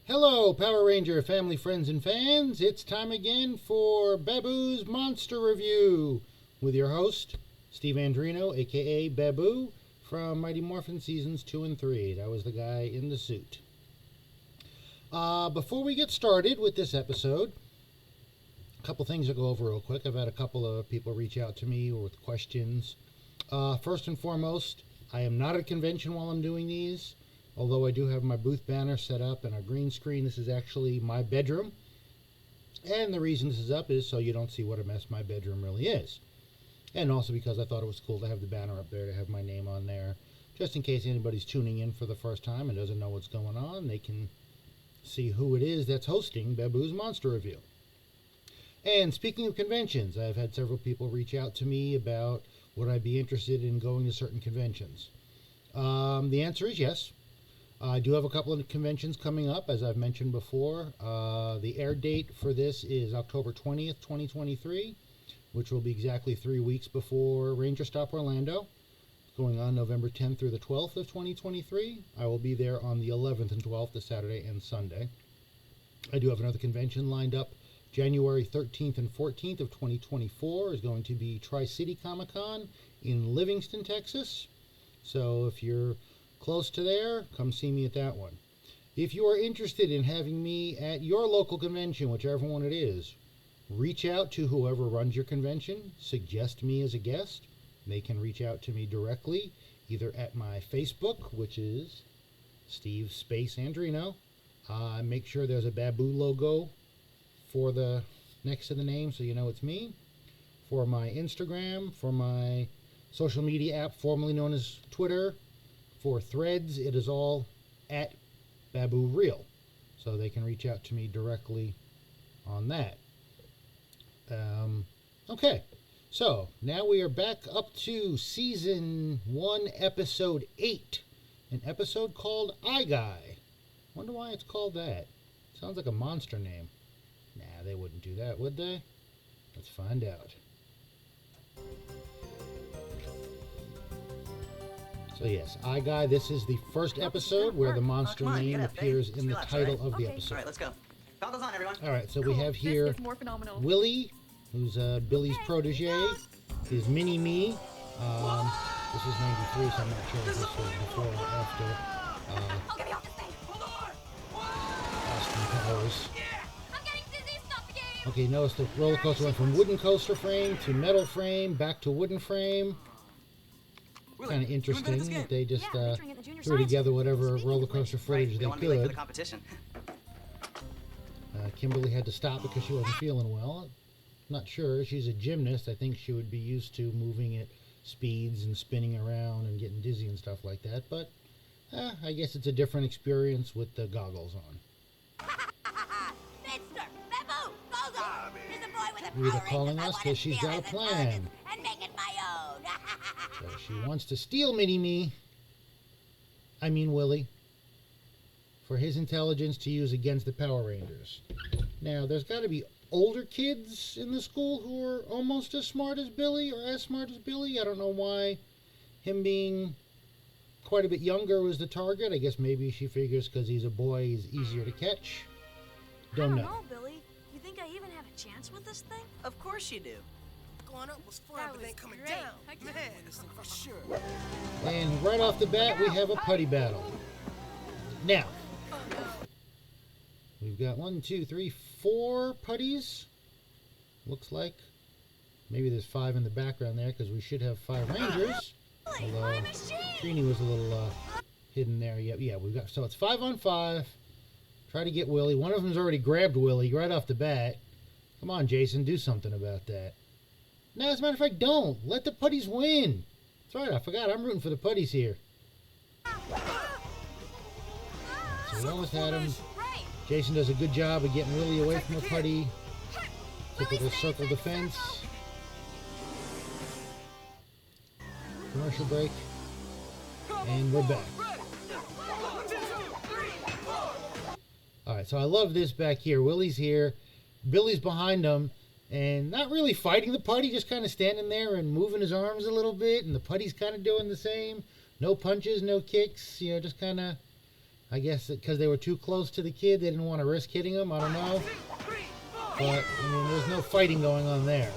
Hello, Power Ranger family, friends, and fans. It's time again for Baboo's Monster Review with your host, Steve Andrino, a.k.a. Baboo, from Mighty Morphin Seasons 2 and 3. That was the guy in the suit. Before we get started with this episode, a couple things to go over real quick. I've had a couple of people reach out to me with questions. First and foremost, I am not at a convention while I'm doing these. Although I do have my booth banner set up and a green screen, this is actually my bedroom. And the reason this is up is so you don't see what a mess my bedroom really is. And also because I thought it was cool to have the banner up there, to have my name on there. Just in case anybody's tuning in for the first time and doesn't know what's going on, they can see who it is that's hosting Baboo's Monster Review. And speaking of conventions, I've had several people reach out to me about would I be interested in going to certain conventions. The answer is yes. I do have a couple of conventions coming up, as I've mentioned before. The air date for this is October 20th, 2023, which will be exactly 3 weeks before Ranger Stop Orlando, going on November 10th through the 12th of 2023. I will be there on the 11th and 12th, the Saturday and Sunday. I do have another convention lined up. January 13th and 14th of 2024 is going to be Tri-City Comic-Con in Livingston, Texas. So if you're close to there, come see me at that one. If you are interested in having me at your local convention, whichever one it is, reach out to whoever runs your convention, suggest me as a guest. They can reach out to me directly, either at my Facebook, which is Steve Space Andrino. Make sure there's a Baboo logo for the next to the name so you know it's me. For my Instagram, for my social media app formerly known as Twitter, for Threads, it is all at Baboo Real. So they can reach out to me directly on that. Okay, so now we are back up to Season 1, Episode 8. An episode called I Guy. Wonder why it's called that. Sounds like a monster name. Nah, they wouldn't do that, would they? Let's find out. So yes, I Guy, this is the first episode where the monster name appears in the title of the episode. Alright, let's go. Goggles on, everyone. Alright, so we have here Willie, who's Billy's protege, is Mini-Me. This is 93, so I'm not sure if this was before or after Austin Powers. Okay, notice the roller coaster went from wooden coaster frame to metal frame, back to wooden frame. Kind of interesting that they just threw together whatever roller coaster footage they could. Kimberly had to stop because she wasn't feeling well. Not sure. She's a gymnast. I think she would be used to moving at speeds and spinning around and getting dizzy and stuff like that. But I guess it's a different experience with the goggles on. Rita calling us because she's got a plan. So she wants to steal Willie, for his intelligence to use against the Power Rangers. Now, there's got to be older kids in the school who are almost as smart as Billy, or as smart as Billy. I don't know why him being quite a bit younger was the target. I guess maybe she figures because he's a boy, he's easier to catch. Don't know. Billy. You think I even have a chance with this thing? Of course you do. Going up was fun, but then coming down. Man, this thing for sure. And right off the bat, we have a putty battle. Now, we've got 1, 2, 3, 4 putties. Looks like. Maybe there's 5 in the background there because we should have 5 Rangers. Although Trini was a little hidden there. Yeah, we've got. So it's 5 on 5. Try to get Willie. One of them's already grabbed Willie right off the bat. Come on, Jason, do something about that. No, as a matter of fact, don't. Let the putties win. That's right, I forgot. I'm rooting for the putties here. So we almost had him. Jason does a good job of getting Willie away from the putty. Typical circle defense. Commercial break. And we're back. Alright, so I love this back here. Willie's here. Billy's behind him. And not really fighting the putty, just kind of standing there and moving his arms a little bit. And the putty's kind of doing the same. No punches, no kicks. Just kind of I guess because they were too close to the kid, they didn't want to risk hitting him. I don't know. But, I mean, there's no fighting going on there.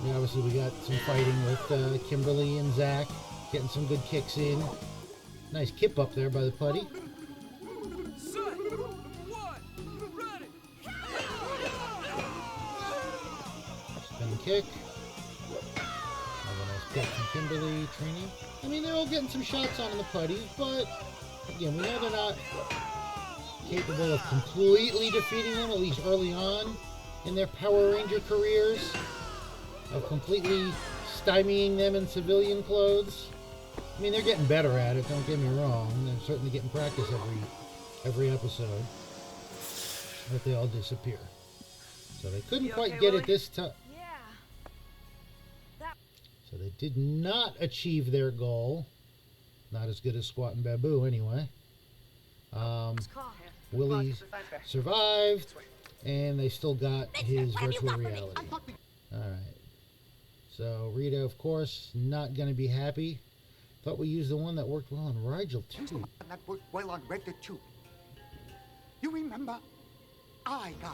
And obviously, we got some fighting with Kimberly and Zach. Getting some good kicks in. Nice kip up there by the putty. Spin kick. Have a nice kick from Kimberly training. I mean, they're all getting some shots on in the putty, but again, we know they're not capable of completely defeating them, at least early on in their Power Ranger careers, of completely stymieing them in civilian clothes. I mean, they're getting better at it, don't get me wrong. They're certainly getting practice every episode. But they all disappear. So they couldn't quite get it this time. Yeah. So they did not achieve their goal. Not as good as Squat and Baboo, anyway. Willie survived, and they still got his virtual reality. Alright. So Rita, of course, not going to be happy. Thought we used the one that worked well on Rigel, too. That worked well on Redder, too. You remember? I Guy.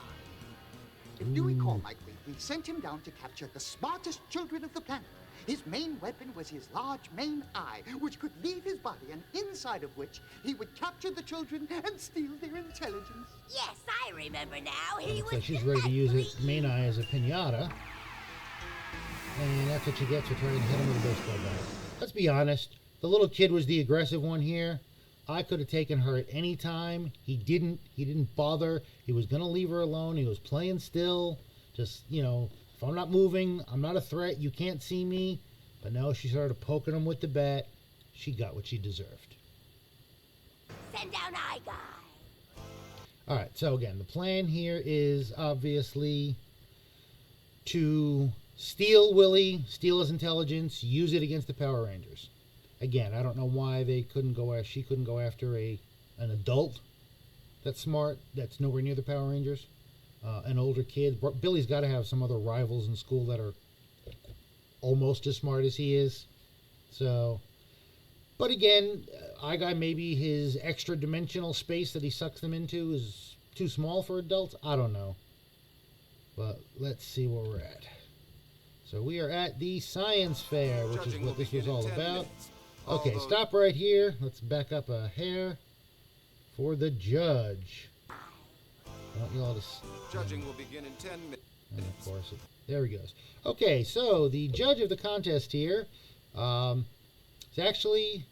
If you recall, Mike, we sent him down to capture the smartest children of the planet. His main weapon was his large main eye, which could leave his body, and inside of which he would capture the children and steal their intelligence. Yes, I remember now. He So was she's ready to use his main eye as a pinata. And that's what she gets for trying to hit him with a baseball bat. Let's be honest. The little kid was the aggressive one here. I could have taken her at any time. He didn't. He didn't bother. He was going to leave her alone. He was playing still. Just, you know, if I'm not moving, I'm not a threat. You can't see me. But no, she started poking him with the bat. She got what she deserved. Send down Eye Guy. All right, so again, the plan here is obviously to steal Willie, steal his intelligence, use it against the Power Rangers. Again, I don't know why she couldn't go after an adult that's smart, that's nowhere near the Power Rangers, an older kid. Billy's got to have some other rivals in school that are almost as smart as he is. So, but again, Eye Guy, maybe his extra dimensional space that he sucks them into is too small for adults. I don't know. But let's see where we're at. So we are at the science fair, which is what this was all about. Okay, stop right here. Let's back up a hair for the judge. I want you all to... Judging will begin in 10 minutes. And of course, there he goes. Okay, so the judge of the contest here actually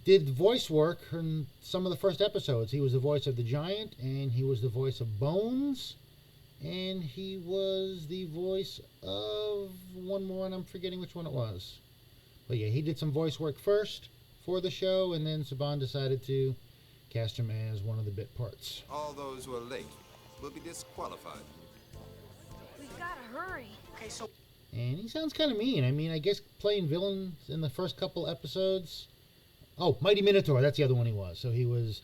did voice work in some of the first episodes. He was the voice of the Giant, and he was the voice of Bones, and he was the voice of one more, and I'm forgetting which one it was. But yeah, he did some voice work first for the show, and then Saban decided to cast him as one of the bit parts. All those who are late will be disqualified. We've got to hurry. Okay, so And he sounds kind of mean. I mean, I guess playing villains in the first couple episodes. Oh, Mighty Minotaur, that's the other one he was. So he was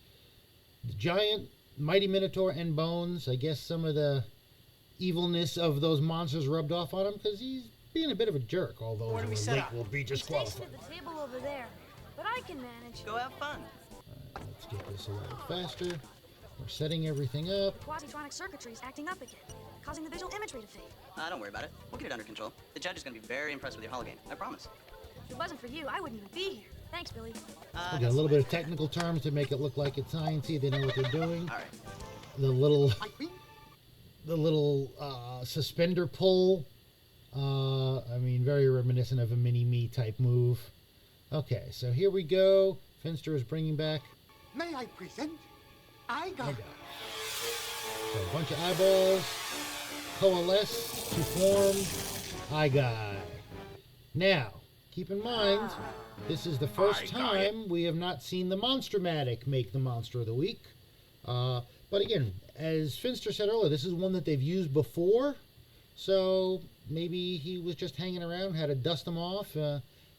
the Giant, Mighty Minotaur, and Bones. I guess some of the evilness of those monsters rubbed off on him because he's being a bit of a jerk. All those who are late will be It's stationed disqualified. at the table over there, but I can manage. Go have fun. Let's get this a little faster. We're setting everything up. The quasitronic circuitry is acting up again, causing the visual imagery to fade. Don't worry about it. We'll get it under control. The judge is going to be very impressed with your hologame. I promise. If it wasn't for you, I wouldn't even be here. Thanks, Billy. We got a little bit of technical terms to make it look like it's sciencey. They know what they're doing. All right. The little suspender pull. I mean, very reminiscent of a mini-me type move. Okay, so here we go. Finster is bringing back. may I present I Guy. So a bunch of eyeballs coalesce to form Eye Guy. Now, keep in mind, this is the first time we have not seen the Monster-matic make the Monster of the Week. But again, as Finster said earlier, this is one that they've used before. So maybe he was just hanging around, had to dust them off,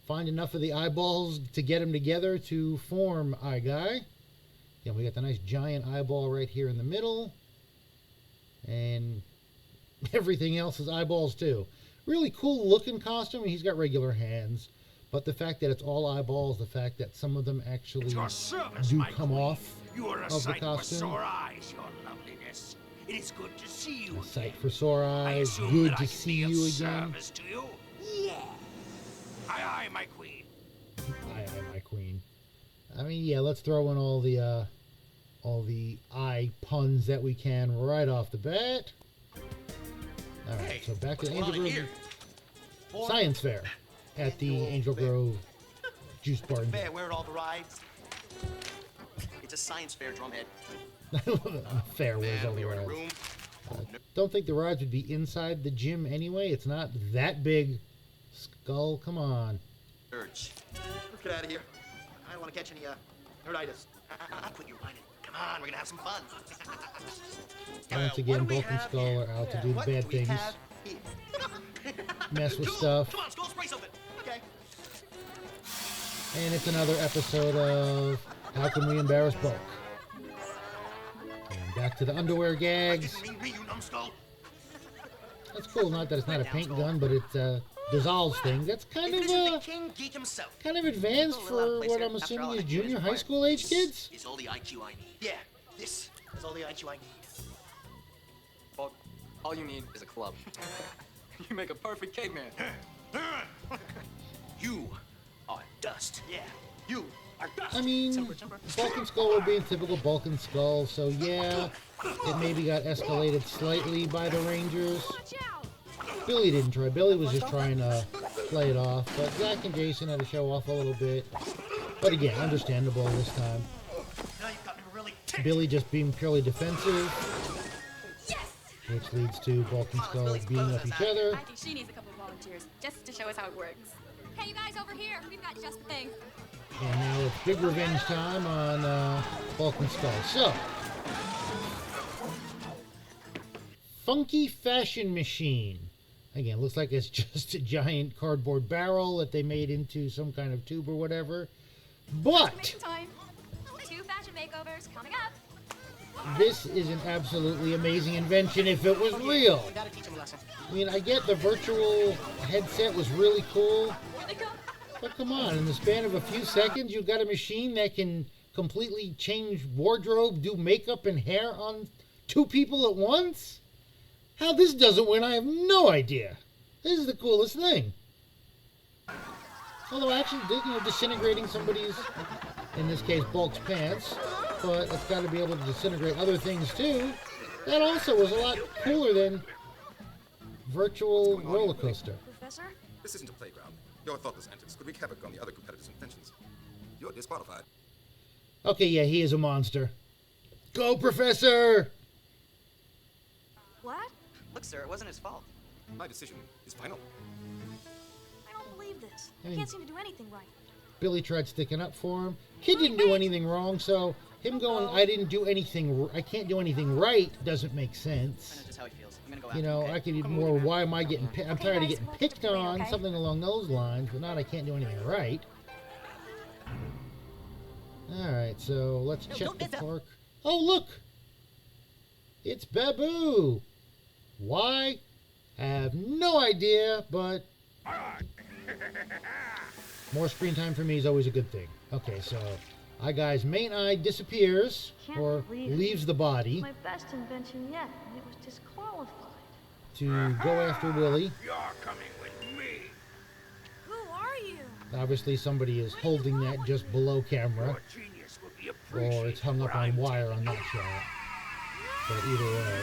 find enough of the eyeballs to get them together to form Eye Guy. Again, we got the nice giant eyeball right here in the middle. And everything else is eyeballs too. Really cool looking costume. He's got regular hands. But the fact that it's all eyeballs, the fact that some of them actually Your service, do my come queen. off You are a of the sight for costume. sore eyes, your loveliness. It is good to see you A sight again. for sore I eyes. assume Good that to I can see be of you again. service to you. Yeah. Aye, aye, my queen. Aye, aye, my queen. I mean, yeah, let's throw in all the eye puns that we can right off the bat. All right, Hey, so back to what's Angel going on Grove here? Science Fair at the Angel Grove Juice Bar. and Fair, where are all the rides? It's a science fair, drumhead. Fair, where's all Man, we the are in a rides? room. Don't think the rides would be inside the gym anyway. It's not that big. Skull, come on. Urge. Let's get out of here. I don't want to catch any nerditis. I'll put you right in. Come on, we're gonna have some fun. Once again, Bulk and Skull are out to do the bad things. Mess with stuff. Come on, Skull, spray something. Okay. And it's another episode of How Can We Embarrass Bulk? And back to the underwear gags. Didn't mean me, you numbskull. That's cool. Not that it's not a paint gun, but it dissolves things. That's kind If this is the of king geek himself. kind of advanced It's a little out of for place what here. I'm After assuming all, is IQ is junior high required. school age kids. Is all the IQ I need. Yeah, this is all the IQ I need. Well, all you need is a club. You make a perfect caveman. You are dust. Yeah, you are dust. I mean, Bulk and Skull were being typical Bulk and Skull, so yeah, it maybe got escalated slightly by the Rangers. Watch out! Billy didn't try. Billy was just trying to play it off, but Zach and Jason had to show off a little bit. But again, understandable this time. Now you've got me really ticked. Billy just being purely defensive, Yes. which leads to Bulk and Skull beating up each other. I think she needs a couple of volunteers just to show us how it works. Hey, you guys over here. We've got just the thing. And now it's big revenge time on Bulk and Skull. So, Funky Fashion Machine. Again, looks like it's just a giant cardboard barrel that they made into some kind of tube or whatever. But Make some time. 2 fashion makeovers coming up. this is an absolutely amazing invention if it was real. We gotta teach him a lesson. I mean, I get the virtual headset was really cool, Here they come. but come on, in the span of a few seconds, you've got a machine that can completely change wardrobe, do makeup and hair on 2 people at once? How this doesn't win, I have no idea. This is the coolest thing. Although actually, disintegrating somebody's, in this case, Bulk's pants, but it's got to be able to disintegrate other things too. That also was a lot cooler than virtual roller coaster. Professor? This isn't a playground. Your thoughtless antics could wreak havoc on the other competitors' inventions. You're disqualified. Okay, yeah, he is a monster. Go, Professor! What? Look, sir, it wasn't his fault. My decision is final. I don't believe this. I I mean- can't seem to do anything right. Billy tried sticking up for him. Kid didn't do anything wrong, so him going, I can't do anything right, doesn't make I sense. know just how he feels. I'm gonna go You after know, him, okay? I could even more, why am I getting picked? I'm Okay, tired of guys, getting we'll picked just wait, on, okay? something along those lines, but not I can't do anything right. Alright, so let's check don't the mess up. park. Oh, look! It's Baboo! Why? I have no idea, but more screen time for me is always a good thing. Okay, so our guy's main eye disappears, Can't or believe it. leaves the body, My best invention yet, and it was disqualified. to go after Willie. You're coming with me. Who are you? Obviously, somebody is holding that just below camera, Your genius will be appreciated. or it's hung up where on I'm wire on that shot. But either way,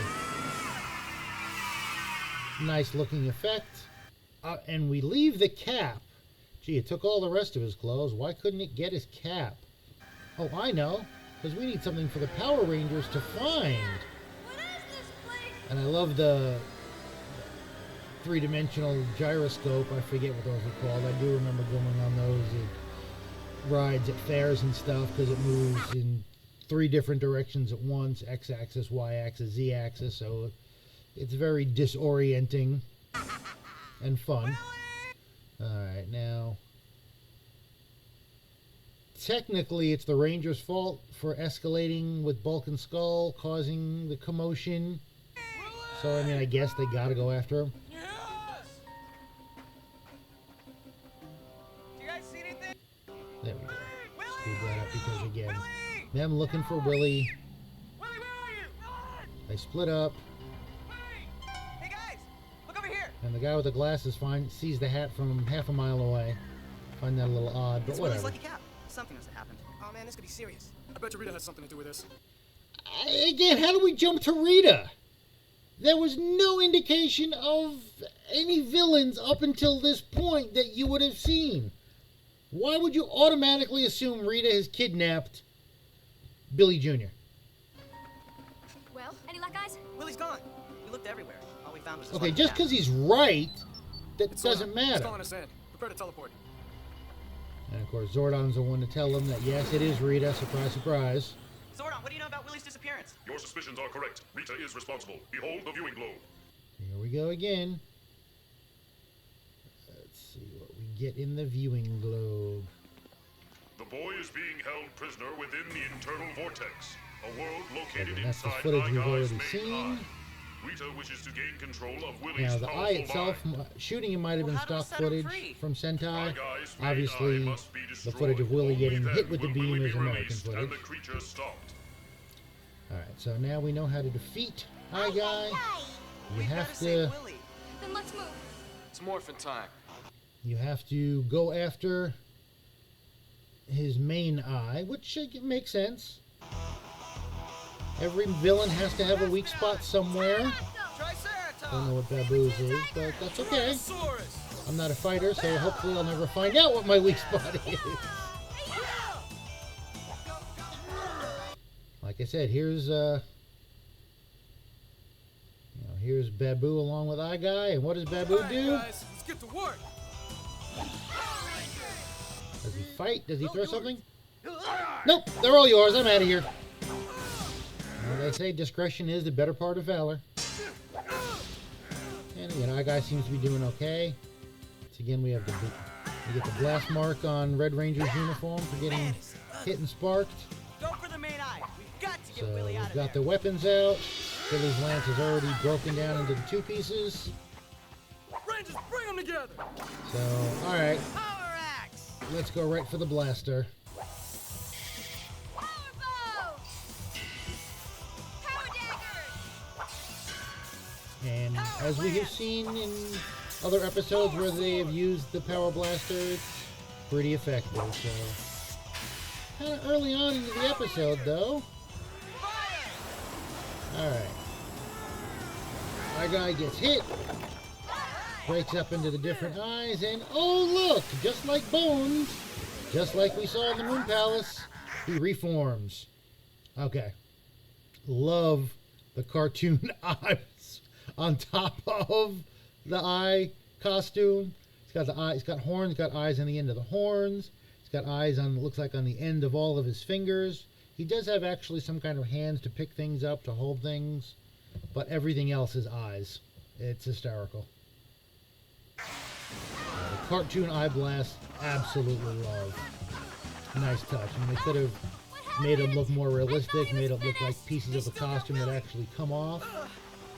nice looking effect. And we leave the cap. Gee, it took all the rest of his clothes. Why couldn't it get his cap? Oh, I know. Because we need something for the Power Rangers to find. What is this place? And I love the 3-dimensional gyroscope. I forget what those are called. I do remember going on those at rides at fairs and stuff because it moves in 3 different directions at once. X-axis, Y-axis, Z-axis. So it's very disorienting and fun. Alright, now technically it's the Rangers' fault for escalating with Bulk and Skull, causing the commotion. So I mean, I guess they gotta go after him. You guys them looking for Willie. Willie, where are you? They split up, Hey guys, look over here. and the guy with the glasses sees the hat from half a mile away. Find that a little odd, but It's whatever. Willie's lucky cap. Something must have happened. Oh man, this could be serious. I bet you Rita has something to do with this. Again, how do we jump to Rita? There was no indication of any villains up until this point that you would have seen. Why would you automatically assume Rita has kidnapped Billy Jr.? Well, any luck, guys? Willie's gone. We looked everywhere. All we found was his Okay, lucky just cap. because he's right, that It's doesn't He's matter. calling us in. Prepare to teleport. And of course, Zordon's the one to tell them that yes, it is Rita. Surprise, surprise. Zordon, what do you know about Willie's disappearance? Your suspicions are correct. Rita is responsible. Behold the viewing globe. Here we go again. Let's see what we get in the viewing globe. The boy is being held prisoner within the internal vortex, a world located Okay, that's the inside footage Eye we've Guy's already main seen. eye. Rita wishes to gain control of Willie's Now, the powerful eye itself, mind. shooting it might have been Well, how do we stock set him footage free? from Sentai. Eye Guy's main Obviously, eye must be the destroyed. footage of Willie Only getting then hit with the will beam Willie is be American released footage. and the creature stopped. Alright, so now we know how to defeat Eye Guy. You We have gotta save to Willie. Then let's move. It's morphin time. go after his main eye, which makes sense. Every villain has to have a weak spot somewhere. Don't know what Baboo's is, but that's okay. I'm not a fighter, so hopefully I'll never find out what my weak spot is. Like I said, here's here's Baboo along with Eye Guy, and what does Baboo do? Guys, let's get to work. Does he fight? Does he throw something? Nope, they're all yours. I'm out of here. Well, they say discretion is the better part of valor. And again, Eye Guy seems to be doing okay. So again, we get the blast mark on Red Ranger's uniform for getting hit and sparked. Go for the main eye. We've got to get So Willie out we've of got there. the weapons out. Billy's lance is already broken down into the two pieces. Rangers, bring them together. So, alright, Power axe. let's go right for the blaster. Power bow! Power dagger! And as we have seen in other episodes where they have used the power blaster, it's pretty effective. So, kind of early on into the episode, though. Alright. Our guy gets hit, breaks up into the different eyes, and oh look, just like Bones, just like we saw in the Moon Palace, he reforms. Okay. Love the cartoon eyes on top of the eye costume. He's got the eye, he's got horns, got eyes on the end of the horns. He's got eyes on, looks like on the end of all of his fingers. He does have actually some kind of hands to pick things up, to hold things, but everything else is eyes. It's hysterical. The cartoon eye blast, absolutely love. Nice touch. I mean, they could have made him look more realistic, made it look like pieces of the costume that actually come off.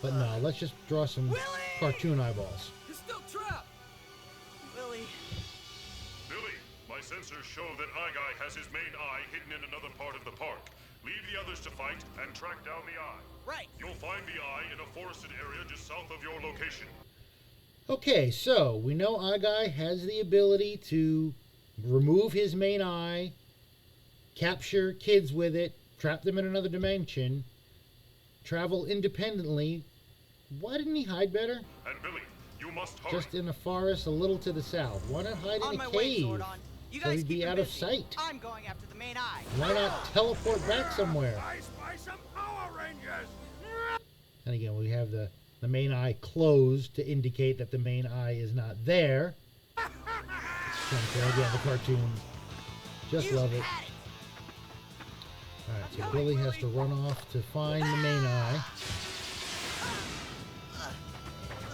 But no, let's just draw some cartoon eyeballs. You're still trapped. Willie. Billy, my sensors show that Eye Guy has his main eye hidden in another part of the park. Leave the others to fight and track down the eye. Right. You'll find the eye in a forested area just south of your location. Okay, so we know Eye Guy has the ability to remove his main eye, capture kids with it, trap them in another dimension, travel independently. Why didn't he hide better? And Billy, you must hurry. Just in a forest a little to the south. Why not hide On in my a way, cave? Zordon. You So guys he'd keep be him out of busy. sight. I'm going after the main eye. Why not teleport back somewhere? I spy some Power Rangers. And again, we have the main eye closed to indicate that the main eye is not there. Again, the cartoon. Just love it. Alright, so Billy has to run off to find the main eye.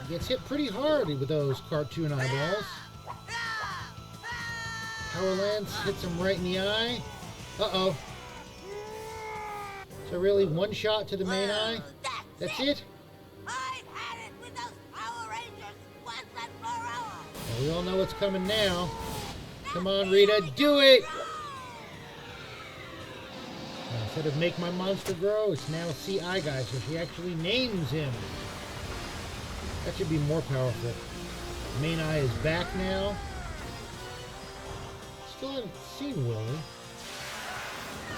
He gets hit pretty hard with those cartoon eyeballs. Power Lance hits him right in the eye. Uh-oh. So really, one shot to the main eye? That's it? I've had it with those Power Rangers once and for all. Well, we all know what's coming now. Come on, Rita, do it! Instead of make my monster grow, it's now see eye guy, so she actually names him. That should be more powerful. Main eye is back now. Still haven't seen Willie.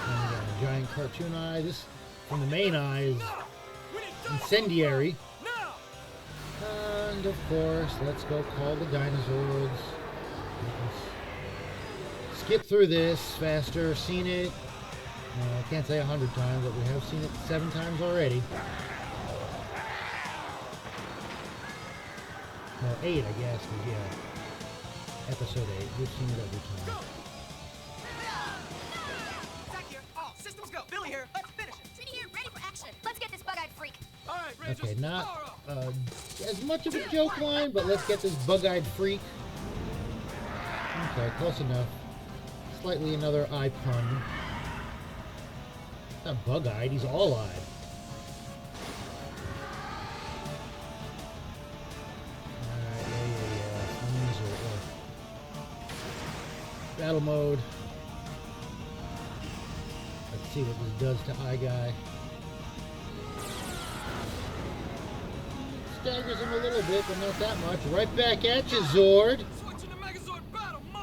And a giant cartoon eye. This from the main eye is incendiary. And of course, let's go call the dinosaurs. Skip through this faster. Seen it. I can't say 100 times, but we have seen it 7 times already. Well, 8, I guess, because yeah. Episode 8. We've seen it every time. Zach here. Oh, systems go. Billy here. Let's finish it. Trini here, ready for action. Let's get this bug-eyed freak. All right, Rangers. Okay, not as much of a joke line, but let's get this bug-eyed freak. Okay, close enough. Slightly another eye pun. Not bug-eyed, he's all-eyed. Alright, yeah. Battle mode. Let's see what this does to Eye Guy. Staggers him a little bit, but not that much. Right back at you, Zord.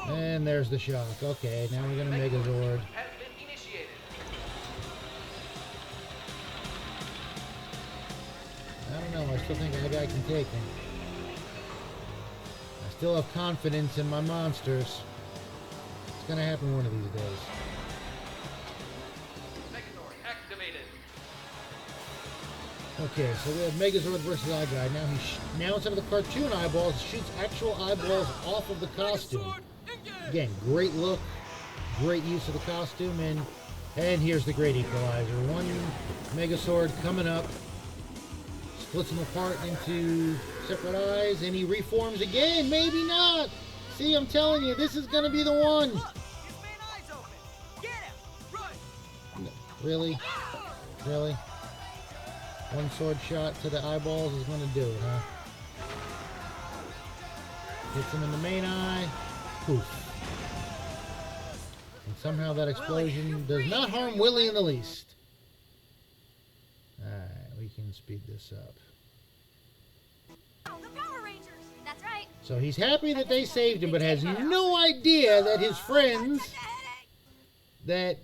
And there's the shock. Okay, now we're gonna Megazord. I don't know. I still think Eye Guy can take him. I still have confidence in my monsters. It's gonna happen one of these days. Okay, so we have Megazord versus Eye Guy. Now instead of the cartoon eyeballs, shoots actual eyeballs off of the costume. Again, great look, great use of the costume, and here's the great equalizer. One Megazord coming up, splits them apart into separate eyes, and he reforms again. Maybe not. See, I'm telling you, this is gonna be the one. Look, his main eye's open. Get him. Run. Really? Really? One sword shot to the eyeballs is going to do it, huh? Hits him in the main eye. Poof. And somehow that explosion does not harm Willie in the least. Alright, we can speed this up. Oh, the Power Rangers! That's right. So he's happy that they saved him, but has no idea that his friends that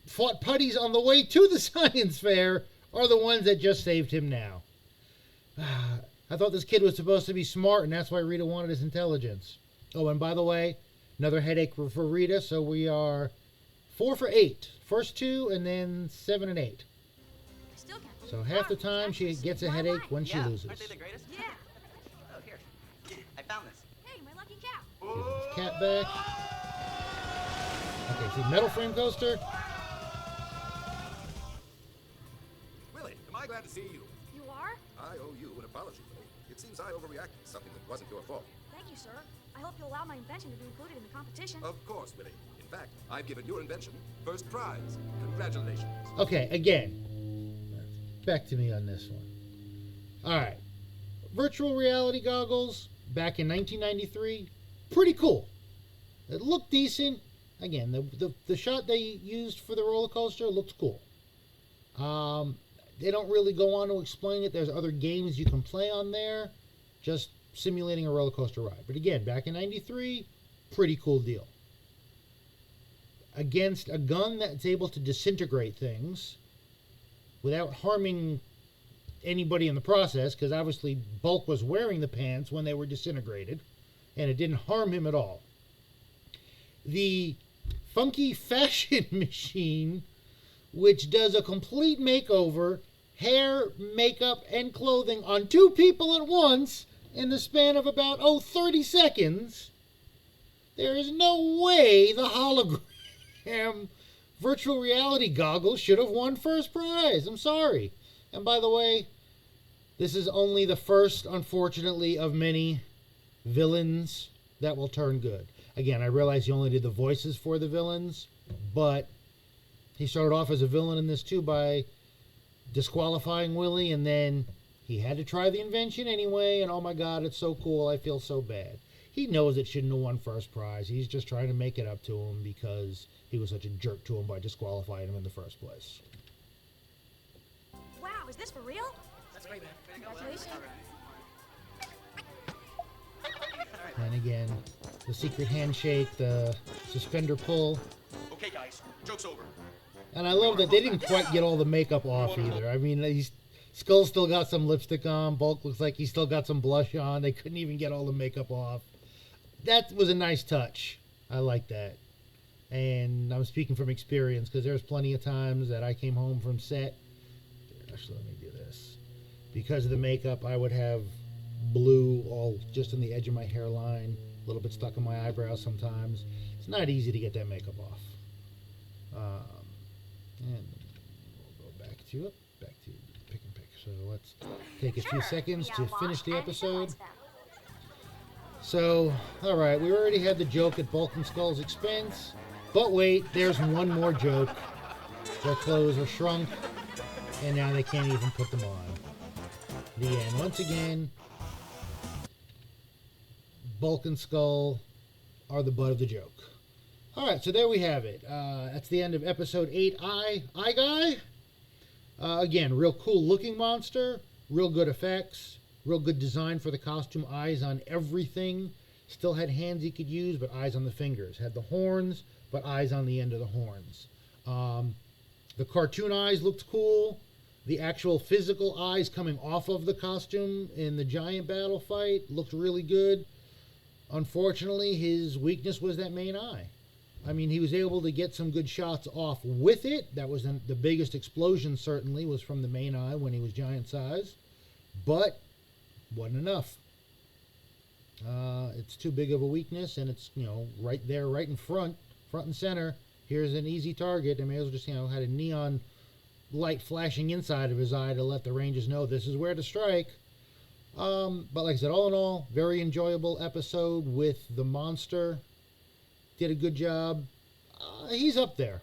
fought putties on the way to the science fair are the ones that just saved him now. I thought this kid was supposed to be smart, and that's why Rita wanted his intelligence. Oh, and by the way, another headache for Rita, so we are 4 for 8. First 2, and then 7 and 8. So half the time she gets a headache when she loses. Aren't they the greatest? Yeah. Oh, here. I found this. Hey, my lucky cat. Give his cat back. Okay, see, metal frame coaster. Willie, am I glad to see you? You are? I owe you an apology, Willie. It seems I overreacted to something that wasn't your fault. Thank you, sir. I hope you'll allow my invention to be included in the competition. Of course, Willie. In fact, I've given your invention first prize. Congratulations. Okay, again. Back to me on this one. Alright. Virtual reality goggles back in 1993. Pretty cool. It looked decent. Again, the shot they used for the roller coaster looked cool. They don't really go on to explain it. There's other games you can play on there. Just simulating a roller coaster ride. But again, back in 93, pretty cool deal. Against a gun that's able to disintegrate things without harming anybody in the process, because obviously Bulk was wearing the pants when they were disintegrated, and it didn't harm him at all. The funky fashion machine, which does a complete makeover, hair, makeup, and clothing on 2 people at once in the span of about, 30 seconds. There is no way the hologram virtual reality goggles should have won first prize. I'm sorry. And by the way, this is only the first, unfortunately, of many villains that will turn good. Again, I realize he only did the voices for the villains, but he started off as a villain in this too by disqualifying Willie, and then he had to try the invention anyway, and oh my god, it's so cool, I feel so bad. he knows it shouldn't have won first prize. He's just trying to make it up to him because he was such a jerk to him by disqualifying him in the first place. Wow, is this for real? That's great, man. Congratulations. And again, the secret handshake, the suspender pull. Okay, guys, joke's over. And I love that they didn't quite get all the makeup off either. I mean, Skull's still got some lipstick on. Bulk looks like he's still got some blush on. They couldn't even get all the makeup off. That was a nice touch. I like that. And I'm speaking from experience because there's plenty of times that I came home from set. Actually, let me do this. Because of the makeup, I would have blue all just in the edge of my hairline, a little bit stuck in my eyebrows sometimes. It's not easy to get that makeup off. And we'll go back to pick and pick. So let's take a few seconds to finish the episode. So, all right, we already had the joke at Bulk and Skull's expense, but wait, there's one more joke. Their clothes are shrunk, and now they can't even put them on. The end. Once again, Bulk and Skull are the butt of the joke. All right, so there we have it. That's the end of episode 8. Eye Guy. Again, real cool looking monster, real good effects, real good design for the costume. Eyes on everything. Still had hands he could use, but eyes on the fingers. Had the horns, but eyes on the end of the horns. The cartoon eyes looked cool. The actual physical eyes coming off of the costume in the giant battle fight looked really good. Unfortunately, his weakness was that main eye. I mean, he was able to get some good shots off with it. That was the biggest explosion, certainly, was from the main eye when he was giant size. But wasn't enough. It's too big of a weakness, and it's, right there, right in front and center. Here's an easy target. I may as well just, had a neon light flashing inside of his eye to let the Rangers know this is where to strike. But like I said, all in all, very enjoyable episode with the monster. Did a good job. He's up there.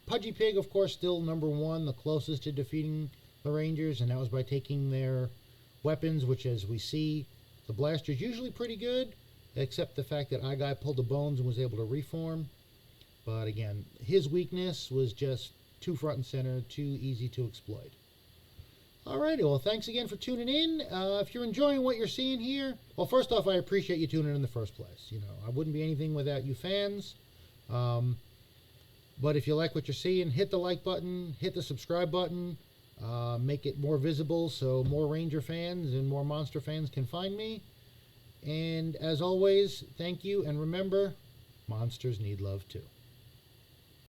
Pudgy Pig, of course, still number 1, the closest to defeating the Rangers, and that was by taking their weapons, which, as we see, the blaster's usually pretty good, except the fact that Eye Guy pulled the bones and was able to reform. But again, his weakness was just too front and center, too easy to exploit. Alrighty, well, thanks again for tuning in. If you're enjoying what you're seeing here, well, first off, I appreciate you tuning in the first place. I wouldn't be anything without you fans. But if you like what you're seeing, hit the like button, hit the subscribe button, make it more visible so more Ranger fans and more Monster fans can find me. And as always, thank you, and remember, monsters need love too.